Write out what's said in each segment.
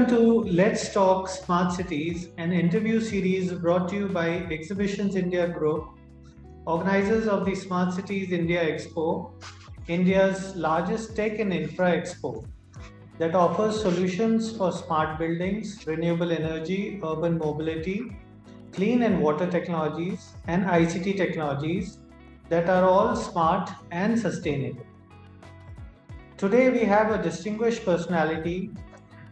to Let's Talk Smart Cities, an interview series brought to you by Exhibitions India Group, organizers of the Smart Cities India Expo, India's largest tech and infra expo that offers solutions for smart buildings, renewable energy, urban mobility, clean and water technologies, and ICT technologies that are all smart and sustainable. Today, we have a distinguished personality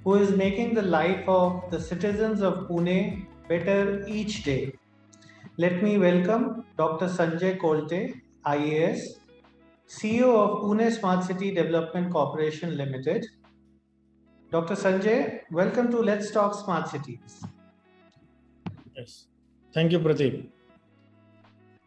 who is making the life of the citizens of Pune better each day. Let me welcome Dr. Sanjay Kolte, IAS, CEO of Pune Smart City Development Corporation Limited. Dr. Sanjay, welcome to Let's Talk Smart Cities. Yes. Thank you, Pradeep.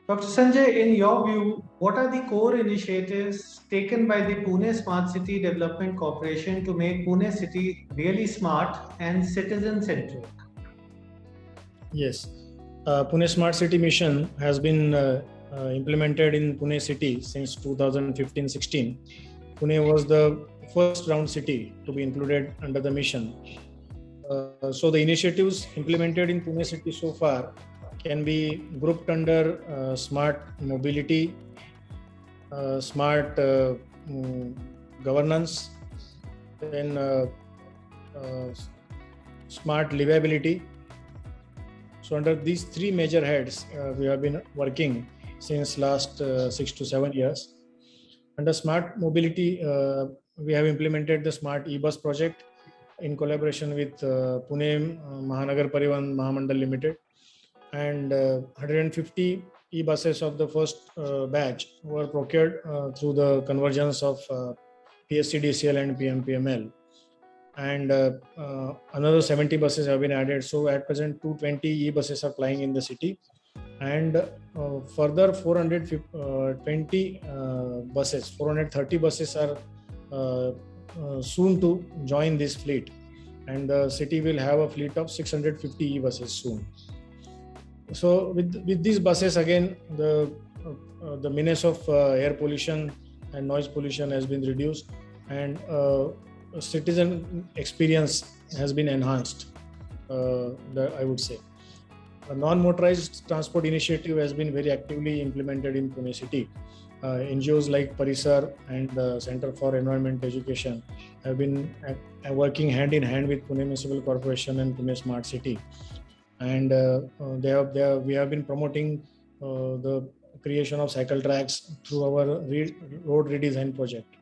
Dr. Sanjay, in your view, what are the core initiatives taken by the Pune Smart City Development Corporation to make Pune City really smart and citizen-centric? Yes. Pune Smart City Mission has been implemented in Pune City since 2015-16. Pune was the first round city to be included under the mission. So the initiatives implemented in Pune City so far can be grouped under smart mobility, smart governance, then smart livability. So under these three major heads, we have been working since last 6 to 7 years. Under smart mobility, we have implemented the smart e-bus project in collaboration with Pune Mahanagar Parivahan Mahamandal Limited, and 150 e-buses of the first batch were procured through the convergence of PSCDL and PMPML. And another 70 buses have been added. So at present, 220 e-buses are plying in the city, and further 430 buses are soon to join this fleet, and the city will have a fleet of 650 e-buses soon. So with these buses, again, the menace of air pollution and noise pollution has been reduced, and citizen experience has been enhanced, I would say. A non-motorized transport initiative has been very actively implemented in Pune City. NGOs like Parisar and the Center for Environment Education have been working hand in hand with Pune Municipal Corporation and Pune Smart City. And we have been promoting the creation of cycle tracks through our road redesign project.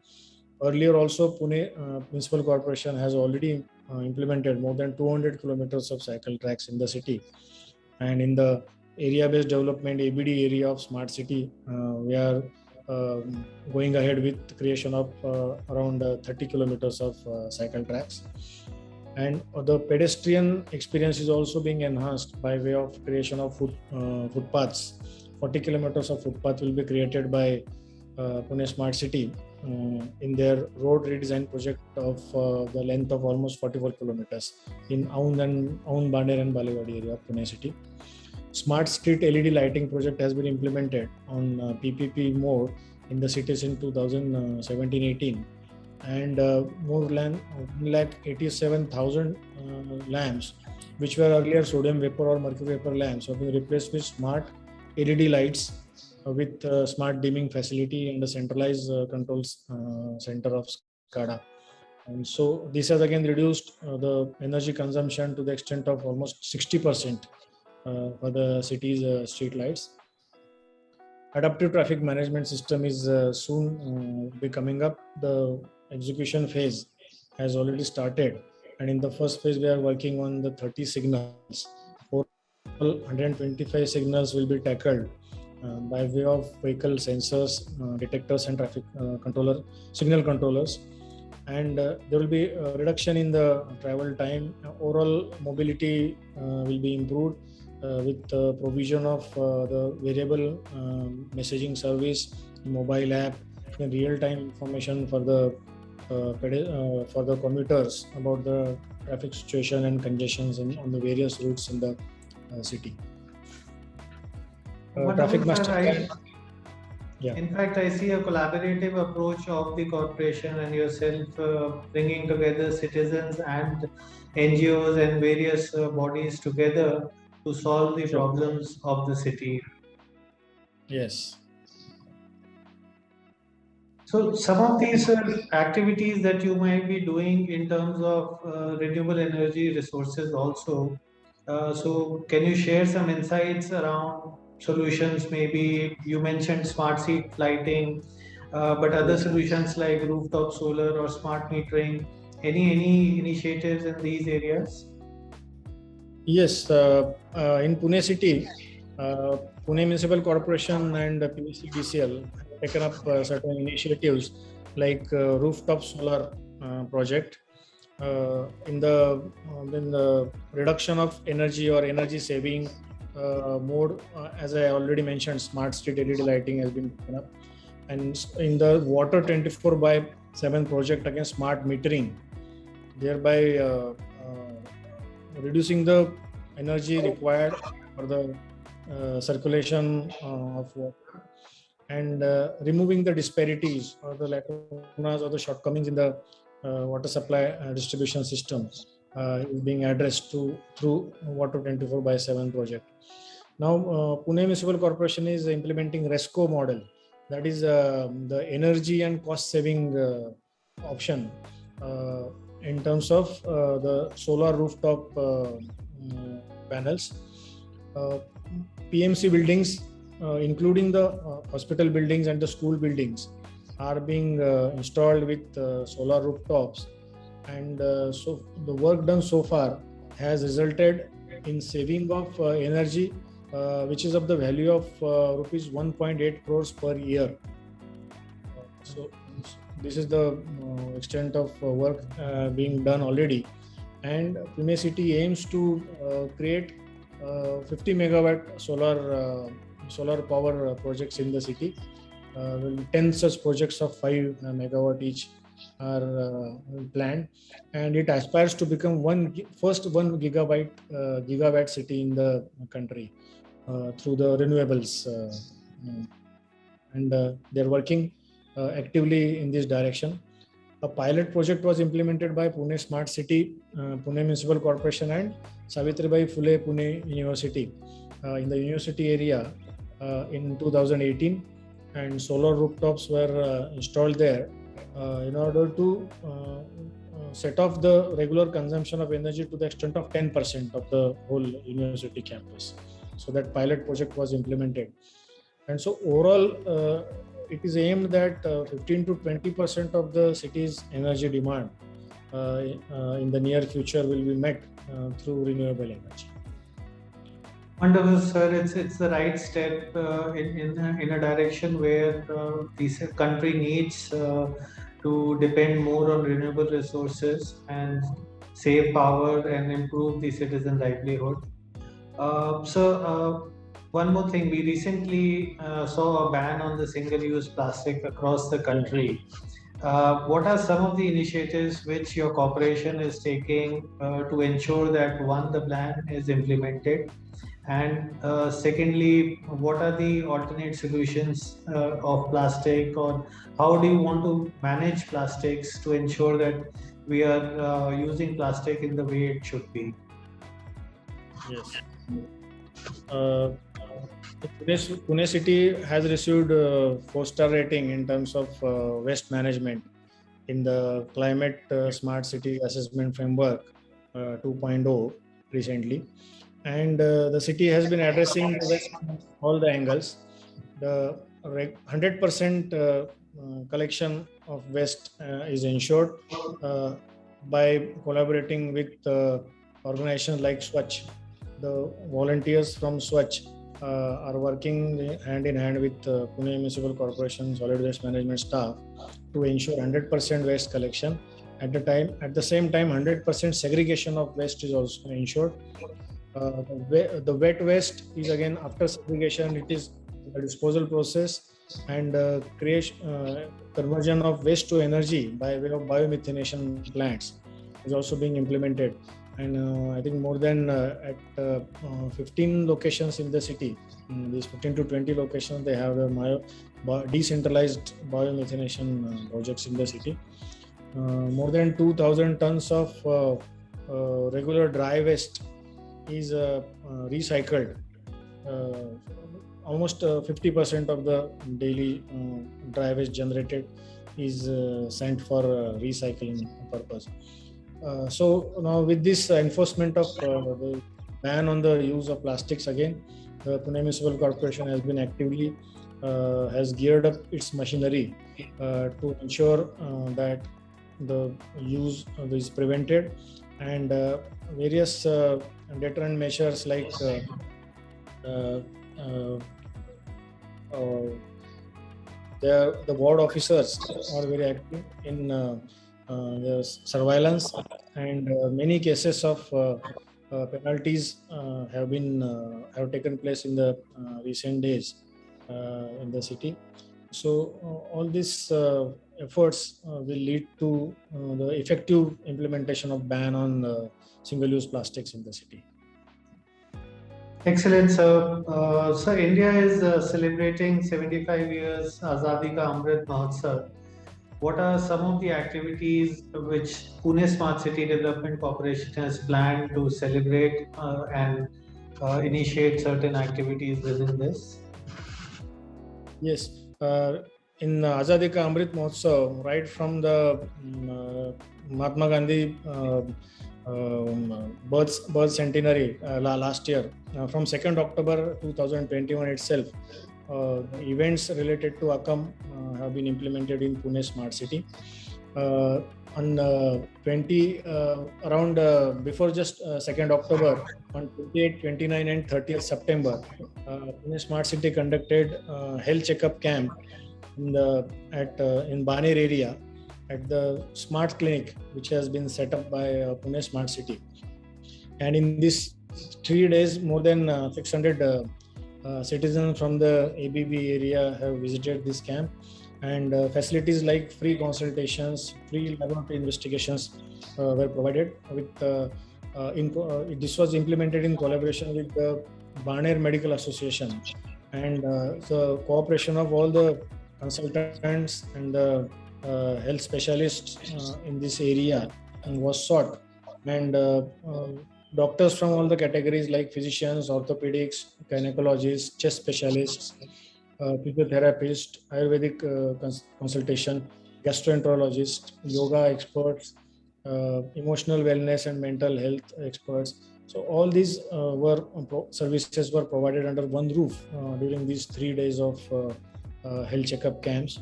Earlier also, Pune Municipal Corporation has already implemented more than 200 kilometers of cycle tracks in the city. And in the area-based development ABD area of Smart City, we are going ahead with the creation of around 30 kilometers of cycle tracks. And the pedestrian experience is also being enhanced by way of creation of footpaths. 40 kilometers of footpath will be created by Pune Smart City in their road redesign project of the length of almost 44 kilometers in Aund, Baner and Balewadi area of Pune City. Smart Street LED lighting project has been implemented on PPP mode in the cities in 2017-18. And more than 187,000 lamps, which were earlier sodium vapor or mercury vapor lamps, have been replaced with smart LED lights with smart dimming facility and the centralized controls center of SCADA. And so this has again reduced the energy consumption to the extent of almost 60% for the city's street lights. Adaptive traffic management system is soon be coming up. The execution phase has already started, and in the first phase we are working on the 30 signals. 125 signals will be tackled by way of vehicle sensors, detectors and traffic signal controllers, and there will be a reduction in the travel time. Overall mobility will be improved with the provision of the variable messaging service, mobile app, and real-time information for the commuters about the traffic situation and congestions on the various routes in the city. Traffic master plan. Yeah. In fact, I see a collaborative approach of the corporation and yourself bringing together citizens and NGOs and various bodies together to solve the Sure. problems of the city. Yes. So, some of these activities that you might be doing in terms of renewable energy resources also. So, can you share some insights around solutions? Maybe you mentioned smart seat lighting, but other Yes. solutions like rooftop solar or smart metering. Any initiatives in these areas? Yes. In Pune city, uh, Pune Municipal Corporation and PSCDL have taken up certain initiatives like rooftop solar project in the reduction of energy or energy saving mode. As I already mentioned, smart street LED lighting has been taken up, and in the water 24 by 7 project again smart metering, thereby reducing the energy required for the circulation of water, and removing the disparities or the lacunas or the shortcomings in the water supply distribution system is being addressed through water 24 by 7 project. Now Pune Municipal Corporation is implementing RESCO model, that is the energy and cost saving option uh, in terms of the solar rooftop panels. Uh, PMC buildings, including the hospital buildings and the school buildings, are being installed with solar rooftops. And so the work done so far has resulted in saving of energy, which is of the value of rupees 1.8 crores per year. So this is the extent of work being done already. And Pune city aims to create 50 megawatt solar power projects in the city. 10 such projects of 5 megawatt each are planned, and it aspires to become first 1 gigawatt city in the country through the renewables, and they're working actively in this direction. A pilot project was implemented by Pune Smart City, Pune Municipal Corporation, and Savitribai Phule Pune University in the university area in 2018, and solar rooftops were installed there in order to set off the regular consumption of energy to the extent of 10% of the whole university campus. So that pilot project was implemented, and so overall it is aimed that 15 to 20% of the city's energy demand in the near future will be met through renewable energy. Wonderful, sir. It's the right step in a direction where the country needs to depend more on renewable resources and save power and improve the citizen livelihood. One more thing, we recently saw a ban on the single-use plastic across the Yeah. country. What are some of the initiatives which your corporation is taking to ensure that one, the ban is implemented, and secondly, what are the alternate solutions of plastic, or how do you want to manage plastics to ensure that we are using plastic in the way it should be? Yes. Uh, Pune city has received 4-star rating in terms of waste management in the Climate Smart City Assessment Framework 2.0 recently. And the city has been addressing the waste from all the angles. The 100% collection of waste is ensured by collaborating with organizations like Swachh. The volunteers from Swachh are working hand in hand with Pune Municipal Corporation solid waste management staff to ensure 100% waste collection. At the same time, 100% segregation of waste is also ensured. The wet waste is again after segregation, it is a disposal process, and conversion of waste to energy by way of biomethanation plants is also being implemented. and I think more than at 15 locations in the city. These 15 to 20 locations, they have the decentralized biomethanation projects in the city. More than 2,000 tons of regular dry waste is recycled. Almost 50% of the daily dry waste generated is sent for recycling purpose. So now with this enforcement of the ban on the use of plastics again, the Pune Municipal Corporation has been actively has geared up its machinery to ensure that the use is prevented, and various deterrent measures like the ward officers are very active in the surveillance, and many cases of penalties have taken place in the recent days in the city. So all these efforts will lead to the effective implementation of ban on single-use plastics in the city. Excellent, sir. So India is celebrating 75 years Azadi Ka Amrit Mahotsav. What are some of the activities which Pune Smart City Development Corporation has planned to celebrate and initiate certain activities within this? Yes, in Azadi Ka Amrit Mahotsav, right from the Mahatma Gandhi birth centenary last year, from 2nd October 2021 itself, events related to ACAM have been implemented in Pune Smart City. On before just 2nd October, on 28, 29 and 30th September, Pune Smart City conducted health checkup camp in Baner area at the Smart Clinic, which has been set up by Pune Smart City. And in these 3 days, more than 600 citizens from the ABB area have visited this camp, and facilities like free consultations, free laboratory investigations were provided. This was implemented in collaboration with the Baner Medical Association, and the cooperation of all the consultants and the health specialists in this area was sought, and doctors from all the categories like physicians, orthopedics, gynecologists, chest specialists, physiotherapists, Ayurvedic consultation, gastroenterologists, yoga experts, emotional wellness and mental health experts. So all these services were provided under one roof during these 3 days of health checkup camps.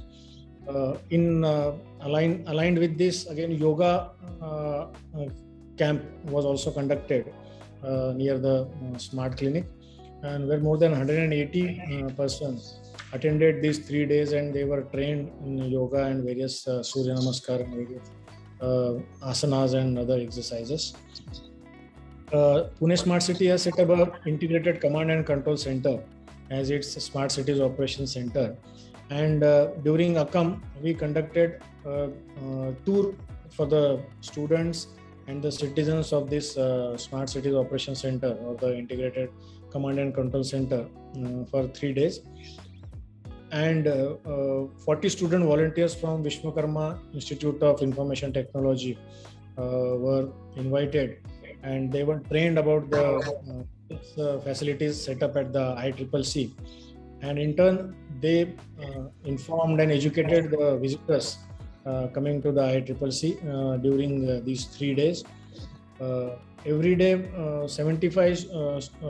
Aligned with this, again, yoga camp was also conducted near the Smart Clinic, and where more than 180 persons attended these 3 days, and they were trained in yoga and various Surya Namaskar and various asanas and other exercises. Pune Smart City has set up an integrated command and control center as its Smart Cities Operations Center. And during ACAM, we conducted a tour for the students and the citizens of this Smart Cities Operations Center, or the Integrated Command and Control Center, for 3 days. And 40 student volunteers from Vishwakarma Institute of Information Technology were invited, and they were trained about the facilities set up at the ICCC. And in turn, they informed and educated the visitors coming to the ICCC during these 3 days. Every day, 75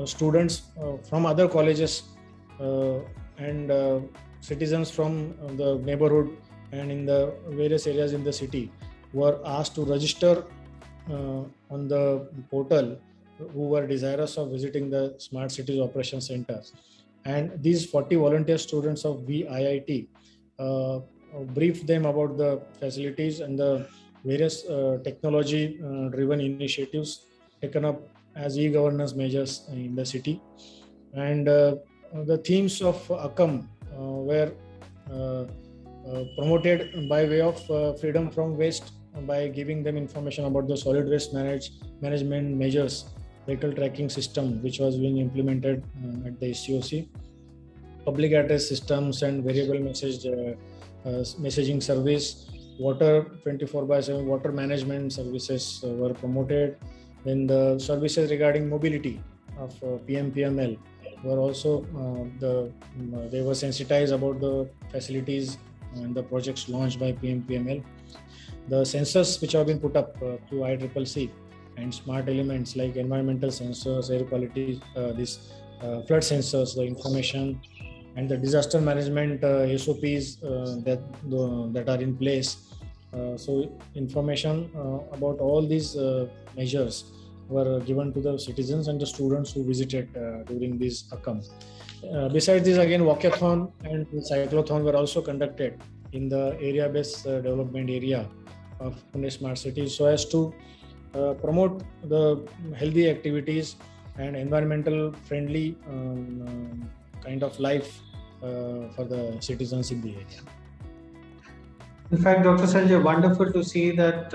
students from other colleges and citizens from the neighborhood and in the various areas in the city were asked to register on the portal, who were desirous of visiting the Smart Cities Operations Center. And these 40 volunteer students of VIIT briefed them about the facilities and the various technology-driven initiatives taken up as e-governance measures in the city. And the themes of ACAM were promoted by way of freedom from waste, by giving them information about the solid waste management measures, vehicle tracking system, which was being implemented at the SCOC, public address systems and variable messaging service, water 24/7 water management services were promoted. Then the services regarding mobility of PMPML were also they were sensitized about the facilities and the projects launched by PMPML. The sensors which have been put up through ICCC and smart elements like environmental sensors, air quality, flood sensors, the information and the disaster management SOPs that are in place. So information about all these measures were given to the citizens and the students who visited during this ACAM. Besides this, again, walkathon and cyclothon were also conducted in the area-based development area of Pune Smart City, so as to promote the healthy activities and environmental friendly kind of life for the citizens in the area. In fact, Dr. Sanjay, wonderful to see that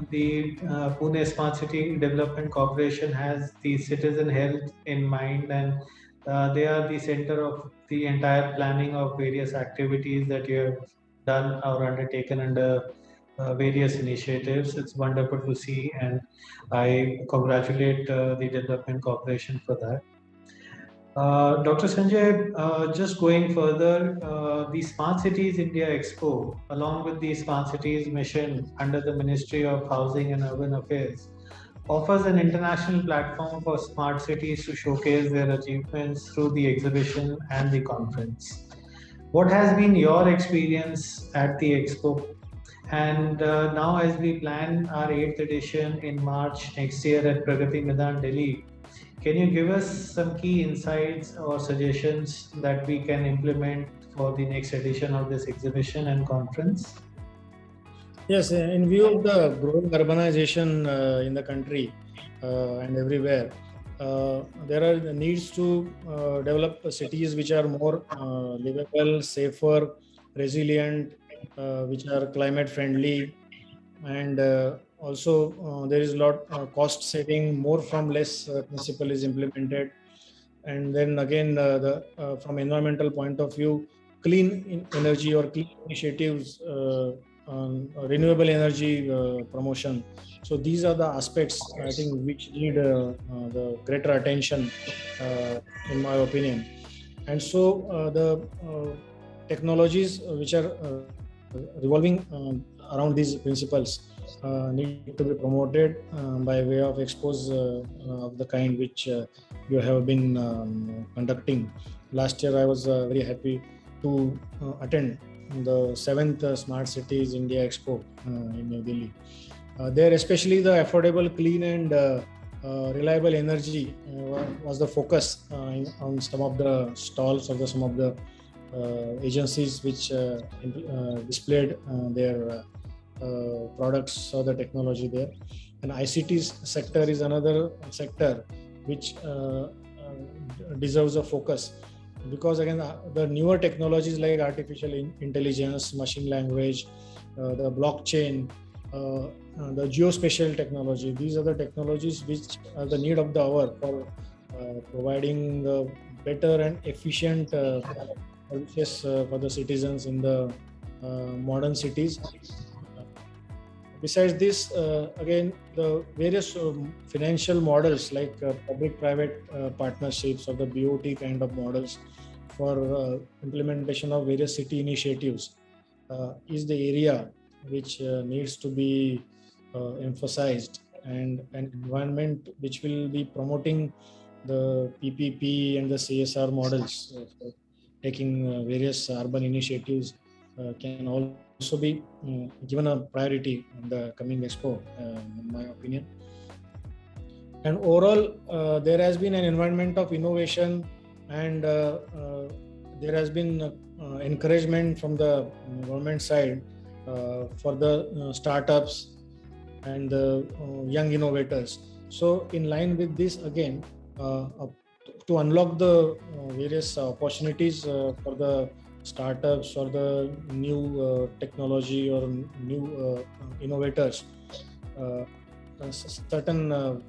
the Pune Smart City Development Corporation has the citizen health in mind, and they are the center of the entire planning of various activities that you have done or undertaken under various initiatives. It's wonderful to see, and I congratulate the Development Corporation for that. Dr. Sanjay, just going further, the Smart Cities India Expo, along with the Smart Cities mission under the Ministry of Housing and Urban Affairs, offers an international platform for smart cities to showcase their achievements through the exhibition and the conference. What has been your experience at the Expo? And now, as we plan our 8th edition in March next year at Pragati Maidan, Delhi, can you give us some key insights or suggestions that we can implement for the next edition of this exhibition and conference? Yes, in view of the growing urbanization in the country and everywhere, there are needs to develop cities which are more livable, safer, resilient, which are climate friendly, and also there is a lot cost saving, more from less principle is implemented. And then again, from environmental point of view, clean energy or clean initiatives, renewable energy promotion. So these are the aspects I think which need the greater attention, in my opinion. And so the technologies which are revolving around these principles need to be promoted by way of expos of the kind which you have been conducting. Last year I was very happy to attend the 7th Smart Cities India Expo in New Delhi. There especially the affordable, clean and reliable energy was the focus on some of the stalls of some of the agencies which displayed their products or the technology there. And ICT sector is another sector which deserves a focus, because again the newer technologies like artificial intelligence, machine language, the blockchain, the geospatial technology, these are the technologies which are the need of the hour for providing better and efficient services for the citizens in the modern cities. Besides this, again, the various financial models like public-private partnerships or the BOT kind of models for implementation of various city initiatives is the area which needs to be emphasized, and an environment which will be promoting the PPP and the CSR models for taking various urban initiatives can also be given a priority in the coming Expo, in my opinion. And overall, there has been an environment of innovation, and there has been encouragement from the government side for the startups and the young innovators. So in line with this, again, to unlock the various opportunities for the startups or the new technology or new innovators, certain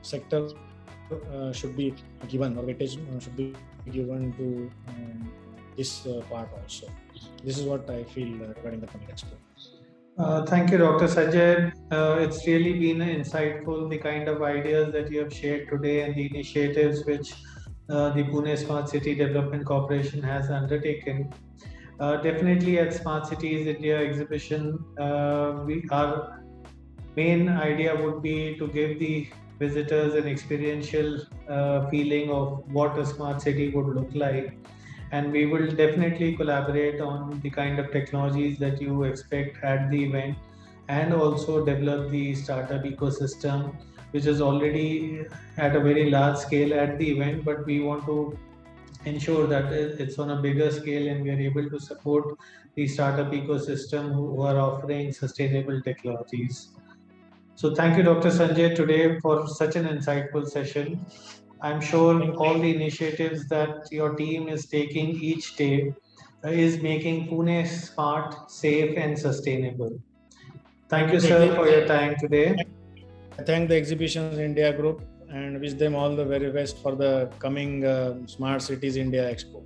sector should be given, or weightage should be given to this part also. This is what I feel regarding the coming expo. Thank you, Dr. Sanjay. It's really been insightful, the kind of ideas that you have shared today and the initiatives which the Pune Smart City Development Corporation has undertaken. Definitely at Smart Cities India exhibition, our main idea would be to give the visitors an experiential feeling of what a smart city would look like. And we will definitely collaborate on the kind of technologies that you expect at the event, and also develop the startup ecosystem, which is already at a very large scale at the event, but we want to ensure that it's on a bigger scale and we are able to support the startup ecosystem who are offering sustainable technologies. So thank you, Dr. Sanjay, today for such an insightful session. I'm sure all the initiatives that your team is taking each day is making Pune smart, safe, and sustainable. Thank you, sir, for your time today. I thank the Exhibitions India Group and wish them all the very best for the coming Smart Cities India Expo.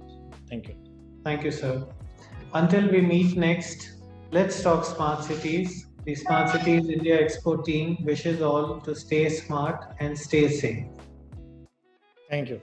Thank you. Thank you, sir. Until we meet next, let's talk smart cities. The Smart Cities India Expo team wishes all to stay smart and stay safe. Thank you.